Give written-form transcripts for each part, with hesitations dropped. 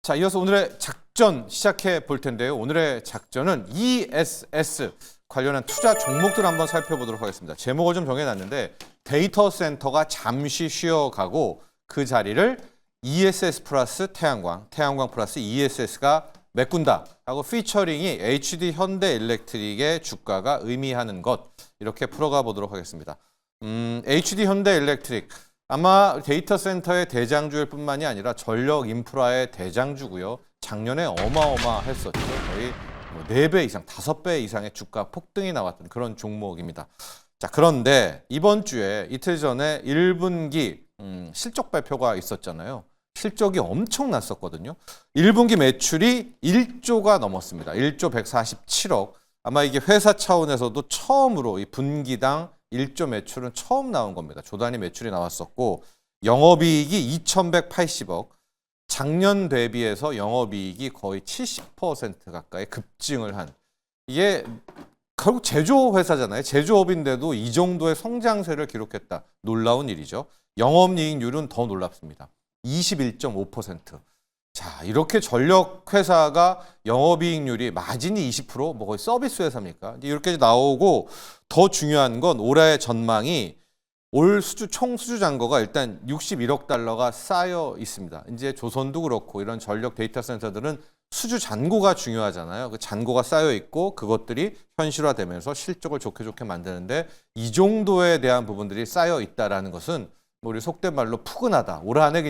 자, 이어서 오늘의 작전 시작해 볼 텐데요. 오늘의 작전은 ESS 관련한 투자 종목들 한번 살펴보도록 하겠습니다. 제목을 좀 정해놨는데 데이터 센터가 잠시 쉬어가고 그 자리를 ESS 플러스 태양광, 태양광 플러스 ESS가 메꾼다 하고 피처링이 HD 현대일렉트릭의 주가가 의미하는 것, 이렇게 풀어가 보도록 하겠습니다. HD 현대일렉트릭 아마 데이터 센터의 대장주일 뿐만이 아니라 전력 인프라의 대장주고요. 작년에 어마어마했었죠. 거의 4배 이상, 5배 이상의 주가 폭등이 나왔던 그런 종목입니다. 자, 그런데 이번 주에 이틀 전에 1분기 실적 발표가 있었잖아요. 실적이 엄청났었거든요. 1분기 매출이 1조가 넘었습니다. 1조 147억. 아마 이게 회사 차원에서도 처음으로 이 분기당 1조 매출은 처음 나온 겁니다. 조 단위 매출이 나왔었고 영업이익이 2,180억. 작년 대비해서 영업이익이 거의 70% 가까이 급증을 한, 이게 결국 제조회사잖아요. 제조업인데도 이 정도의 성장세를 기록했다. 놀라운 일이죠. 영업이익률은 더 놀랍습니다. 21.5%. 자, 이렇게 전력회사가 영업이익률이 마진이 20%, 뭐 거의 서비스 회사입니까? 이렇게 나오고, 더 중요한 건 올해 전망이 올 총 수주 잔고가 일단 61억 달러가 쌓여 있습니다. 이제 조선도 그렇고 이런 전력 데이터 센터들은 수주 잔고가 중요하잖아요. 그 잔고가 쌓여 있고 그것들이 현실화되면서 실적을 좋게 만드는데 이 정도에 대한 부분들이 쌓여 있다라는 것은 우리 속된 말로 푸근하다. 올 한 해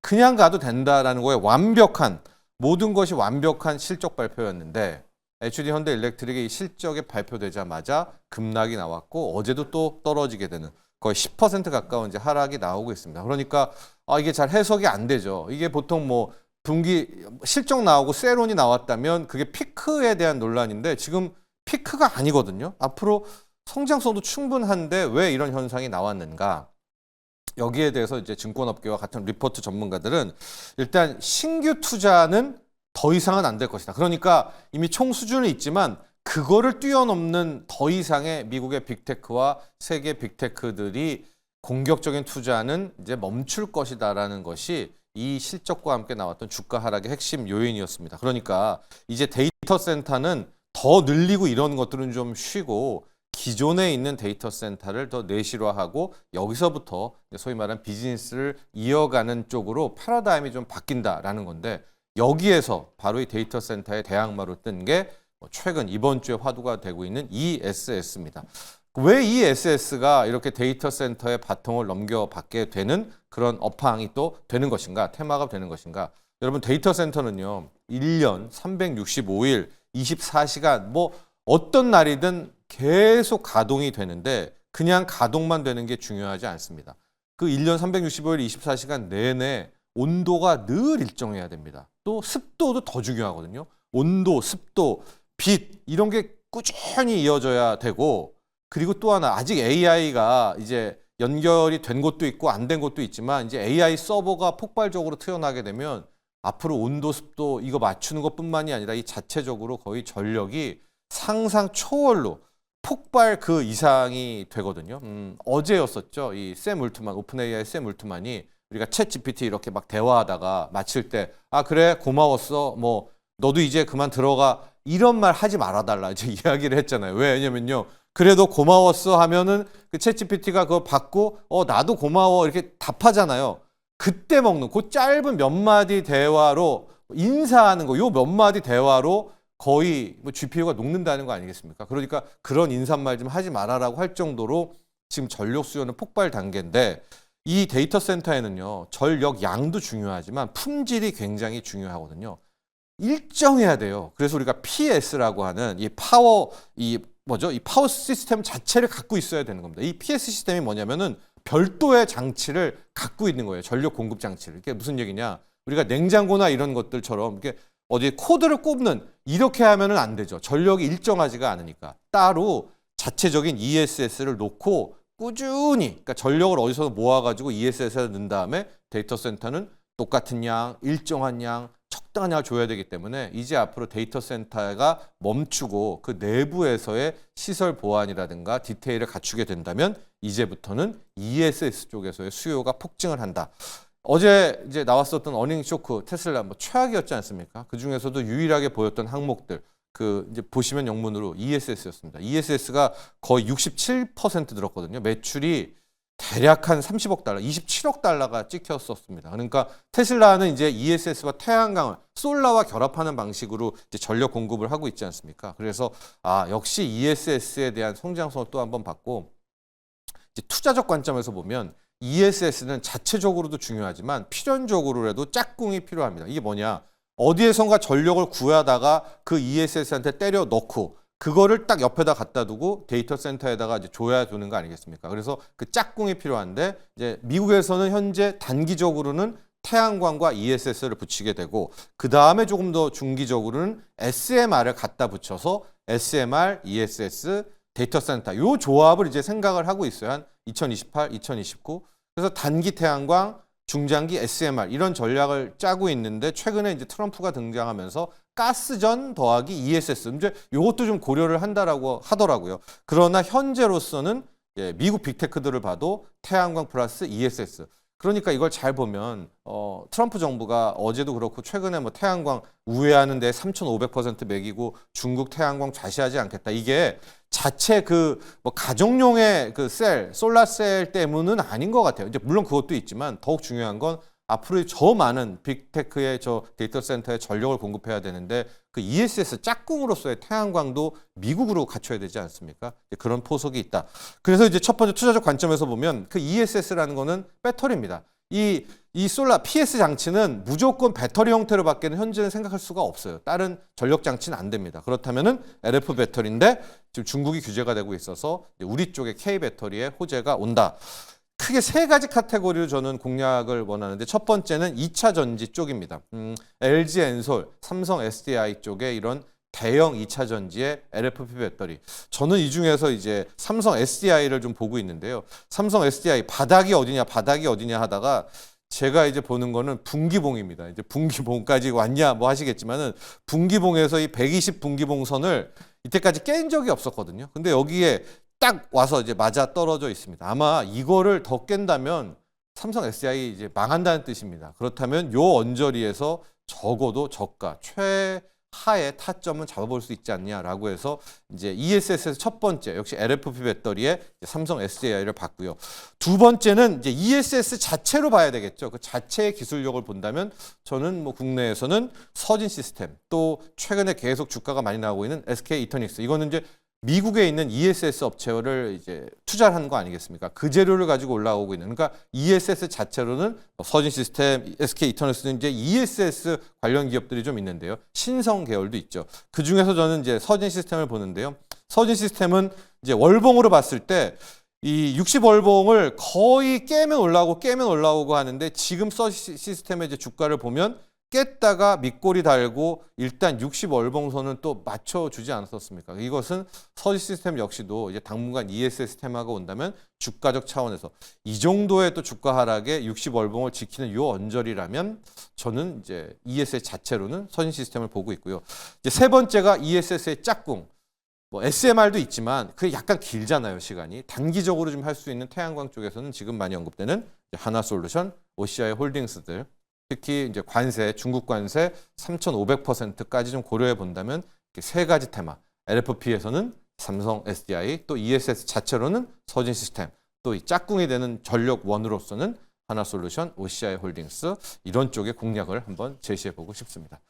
그냥 가도 된다라는 거에 완벽한, 모든 것이 완벽한 실적 발표였는데 HD 현대일렉트릭의 이 실적이 발표되자마자 급락이 나왔고 어제도 또 떨어지게 되는 거의 10% 가까운 이제 하락이 나오고 있습니다. 그러니까 이게 잘 해석이 안 되죠. 이게 보통 뭐 분기 실적 나오고 세론이 나왔다면 그게 피크에 대한 논란인데 지금 피크가 아니거든요. 앞으로 성장성도 충분한데 왜 이런 현상이 나왔는가? 여기에 대해서 이제 증권업계와 같은 리포트 전문가들은 일단 신규 투자는 더 이상은 안 될 것이다. 그러니까 이미 총 수준은 있지만 그거를 뛰어넘는 더 이상의 미국의 빅테크와 세계 빅테크들이 공격적인 투자는 이제 멈출 것이다라는 것이 이 실적과 함께 나왔던 주가 하락의 핵심 요인이었습니다. 그러니까 이제 데이터 센터는 더 늘리고 이런 것들은 좀 쉬고 기존에 있는 데이터 센터를 더 내실화하고 여기서부터 소위 말하는 비즈니스를 이어가는 쪽으로 패러다임이 좀 바뀐다라는 건데, 여기에서 바로 이 데이터 센터의 대항마로 뜬 게 최근 이번 주에 화두가 되고 있는 ESS입니다. 왜 ESS가 이렇게 데이터 센터의 바통을 넘겨받게 되는 그런 업황이 또 되는 것인가, 테마가 되는 것인가? 여러분, 데이터 센터는요, 1년 365일 24시간 뭐 어떤 날이든 계속 가동이 되는데 그냥 가동만 되는 게 중요하지 않습니다. 그 1년 365일 24시간 내내 온도가 늘 일정해야 됩니다. 또 습도도 더 중요하거든요. 온도, 습도, 빛 이런 게 꾸준히 이어져야 되고, 그리고 또 하나, 아직 AI가 이제 연결이 된 곳도 있고 안 된 곳도 있지만 이제 AI 서버가 폭발적으로 튀어나게 되면 앞으로 온도, 습도 이거 맞추는 것뿐만이 아니라 이 자체적으로 거의 전력이 상상 초월로 폭발 그 이상이 되거든요. 어제였었죠. 이 샘 울트만, 오픈 AI 샘 울트만이 우리가 챗 GPT 이렇게 막 대화하다가 마칠 때 그래 고마웠어, 뭐 너도 이제 그만 들어가, 이런 말 하지 말아달라 이제 이야기를 했잖아요. 왜냐면요, 그래도 고마웠어 하면은 그 챗 GPT가 그거 받고 나도 고마워 이렇게 답하잖아요. 그때 먹는 그 짧은 몇 마디 대화로 인사하는 거, 요 몇 마디 대화로 거의 뭐 GPU가 녹는다는 거 아니겠습니까? 그러니까 그런 인사말 좀 하지 말아라고 할 정도로 지금 전력 수요는 폭발 단계인데, 이 데이터 센터에는요, 전력 양도 중요하지만 품질이 굉장히 중요하거든요. 일정해야 돼요. 그래서 우리가 PS라고 하는 이 파워, 이 파워 시스템 자체를 갖고 있어야 되는 겁니다. 이 PS 시스템이 뭐냐면은 별도의 장치를 갖고 있는 거예요. 전력 공급 장치를. 이게 무슨 얘기냐? 우리가 냉장고나 이런 것들처럼 이렇게 어디 코드를 꼽는, 이렇게 하면은 안 되죠. 전력이 일정하지가 않으니까. 따로 자체적인 ESS를 놓고 꾸준히, 그러니까 전력을 어디서 모아가지고 ESS에 넣은 다음에 데이터 센터는 똑같은 양, 일정한 양, 적당한 양을 줘야 되기 때문에 이제 앞으로 데이터 센터가 멈추고 그 내부에서의 시설 보안이라든가 디테일을 갖추게 된다면 이제부터는 ESS 쪽에서의 수요가 폭증을 한다. 어제 이제 나왔었던 어닝 쇼크 테슬라 뭐 최악이었지 않습니까? 그 중에서도 유일하게 보였던 항목들 그 이제 보시면 영문으로 ESS였습니다. ESS가 거의 67% 들었거든요. 매출이 대략 한 30억 달러, 27억 달러가 찍혔었습니다. 그러니까 테슬라는 이제 ESS와 태양광을 솔라와 결합하는 방식으로 이제 전력 공급을 하고 있지 않습니까? 그래서 역시 ESS에 대한 성장성을 또 한번 봤고 이제 투자적 관점에서 보면 ESS는 자체적으로도 중요하지만 필연적으로라도 짝꿍이 필요합니다. 이게 뭐냐? 어디에선가 전력을 구하다가 그 ESS한테 때려 넣고 그거를 딱 옆에다 갖다 두고 데이터 센터에다가 이제 줘야 되는 거 아니겠습니까? 그래서 그 짝꿍이 필요한데 이제 미국에서는 현재 단기적으로는 태양광과 ESS를 붙이게 되고 그 다음에 조금 더 중기적으로는 SMR을 갖다 붙여서 SMR, ESS, 데이터 센터 요 조합을 이제 생각을 하고 있어요. 한 2028, 2029. 그래서 단기 태양광, 중장기 SMR 이런 전략을 짜고 있는데 최근에 이제 트럼프가 등장하면서 가스전 더하기 ESS 이제 이것도 좀 고려를 한다라고 하더라고요. 그러나 현재로서는 미국 빅테크들을 봐도 태양광 플러스 ESS. 그러니까 이걸 잘 보면 트럼프 정부가 어제도 그렇고 최근에 뭐 태양광 우회하는데 3,500% 매기고 중국 태양광 좌시하지 않겠다. 이게 자체 그 뭐 가정용의 그 솔라셀 때문은 아닌 것 같아요. 이제 물론 그것도 있지만 더욱 중요한 건 앞으로 저 많은 빅테크의 저 데이터 센터에 전력을 공급해야 되는데 그 ESS 짝꿍으로서의 태양광도 미국으로 갖춰야 되지 않습니까? 그런 포석이 있다. 그래서 이제 첫 번째 투자적 관점에서 보면 그 ESS라는 거는 배터리입니다. 이 솔라 PS 장치는 무조건 배터리 형태로 밖에는 현재는 생각할 수가 없어요. 다른 전력 장치는 안 됩니다. 그렇다면은 LF 배터리인데 지금 중국이 규제가 되고 있어서 우리 쪽에 K 배터리에 호재가 온다. 크게 세 가지 카테고리로 저는 공략을 원하는데 첫 번째는 2차 전지 쪽입니다. LG 엔솔, 삼성 SDI 쪽에 이런 대형 2차 전지의 LFP 배터리. 저는 이 중에서 이제 삼성 SDI를 좀 보고 있는데요. 삼성 SDI 바닥이 어디냐 하다가 제가 이제 보는 거는 분기봉입니다. 이제 분기봉까지 왔냐 뭐 하시겠지만은 분기봉에서 이 120 분기봉선을 이때까지 깬 적이 없었거든요. 근데 여기에 딱 와서 이제 맞아 떨어져 있습니다. 아마 이거를 더 깬다면 삼성 SDI 이제 망한다는 뜻입니다. 그렇다면 요 언저리에서 적어도 저가 최하의 타점은 잡아볼 수 있지 않냐라고 해서 이제 ESS에서 첫 번째 역시 LFP 배터리에 삼성 SDI를 봤고요. 두 번째는 이제 ESS 자체로 봐야 되겠죠. 그 자체의 기술력을 본다면 저는 뭐 국내에서는 서진 시스템 또 최근에 계속 주가가 많이 나오고 있는 SK 이터닉스 이거는 이제 미국에 있는 ESS 업체를 이제 투자를 하는 거 아니겠습니까? 그 재료를 가지고 올라오고 있는. 그러니까 ESS 자체로는 서진 시스템, SK 이터널스는 이제 ESS 관련 기업들이 좀 있는데요. 신성 계열도 있죠. 그 중에서 저는 이제 서진 시스템을 보는데요. 서진 시스템은 이제 월봉으로 봤을 때 이 60월봉을 거의 깨면 올라오고 하는데 지금 서진 시스템의 이제 주가를 보면 깼다가 밑꼬리 달고 일단 60월봉선은 또 맞춰주지 않았었습니까? 이것은 서지 시스템 역시도 이제 당분간 ESS 테마가 온다면 주가적 차원에서 이 정도의 또 주가 하락에 60월봉을 지키는 요 언저리라면 저는 이제 ESS 자체로는 서진 시스템을 보고 있고요. 이제 세 번째가 ESS의 짝꿍. 뭐 SMR도 있지만 그게 약간 길잖아요, 시간이. 단기적으로 좀 할 수 있는 태양광 쪽에서는 지금 많이 언급되는 하나솔루션, OCI 홀딩스들. 특히 이제 관세, 중국 관세 3,500%까지 좀 고려해 본다면 세 가지 테마. LFP에서는 삼성 SDI, 또 ESS 자체로는 서진 시스템, 또 이 짝꿍이 되는 전력원으로서는 하나솔루션, OCI 홀딩스 이런 쪽의 공략을 한번 제시해 보고 싶습니다.